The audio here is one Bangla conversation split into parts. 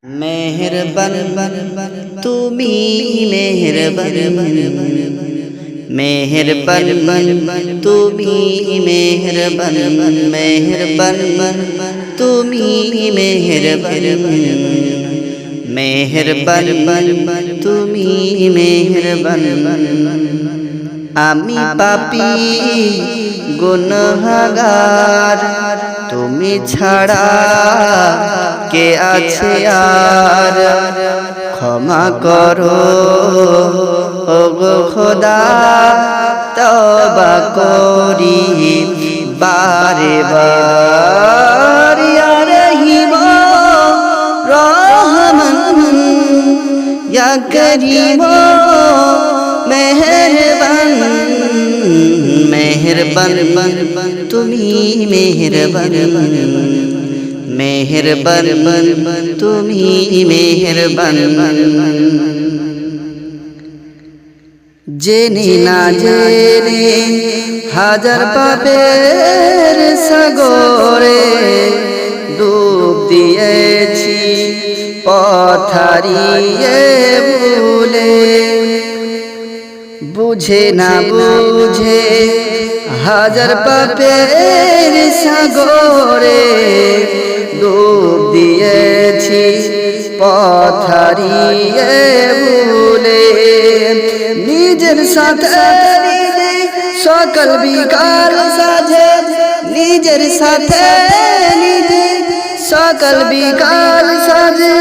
मेहरबान তুমি मेहरबान मेहरबान তুমি मेहरबान मेहरबान তুমি मेहरबान मेहरबान তুমি मेहरबान আমি পাপী গুনাহগার তুমি ছাড়া কে আছে আর ক্ষমা করো ওগো খোদা তওবা করি বারে বার ইয়া রহিম রহমান ইয়া করিম মেহেরবান मेहरबान তুমি मेहरबान मेहरबान তুমি मेहरबान জেনে না জেনে হাজার পাপের সাগরে ডুব দিয়েছি পথ হারিয়ে ভুলে বুঝে না বুঝে হাজার পাপের সাগরে ডুব দিয়েছি পথ হারিয়ে ভুলে নিজের সাথে নিজে সকাল বিকাল সাজে নিজের সাথে নিজে সকাল বিকাল সাজে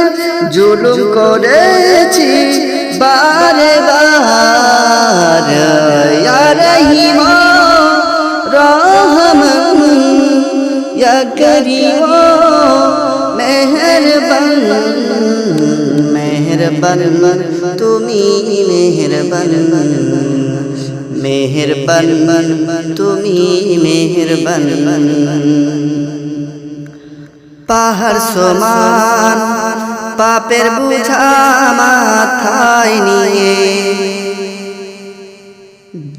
জুলুম করেছি বারে বার ইয়া রহিম রহমান ইয়া করিম মেহেরবান মেহেরবান তুমি মেহেরবান মেহেরবান তুমি মেহেরবান পাহাড় সমান পাপের বোঝা মাথায় নিয়ে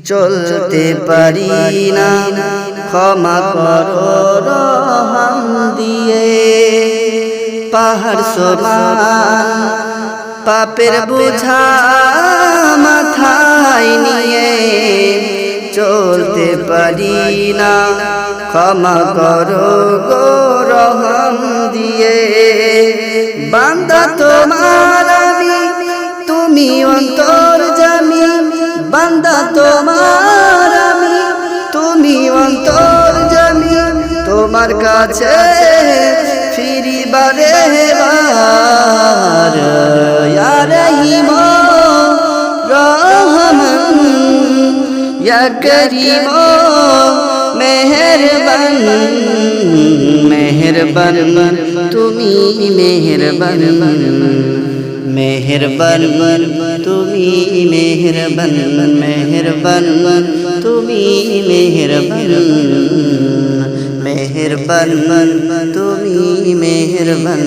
চলতে পারি না ক্ষমা করো রহম দিয়ে পাহাড় সমান পাপের বোঝা মাথায় নিয়ে চলতে পারি না ক্ষমা করো গো রহম দিয়ে বান্দা তোমার আমি তুমি অন্তর্যামী বান্দা তোমার আমি তুমি অন্তর্যামী তোমার কাছে ফিরি বারে বার ইয়া রহিম রহমান ইয়া করিম মেহেরবান मेहरबान তুমি मेहरबान मेहरबान তুমি मेहरबान मेहरबान তুমি मेहरबान मेहरबान তুমি मेहरबान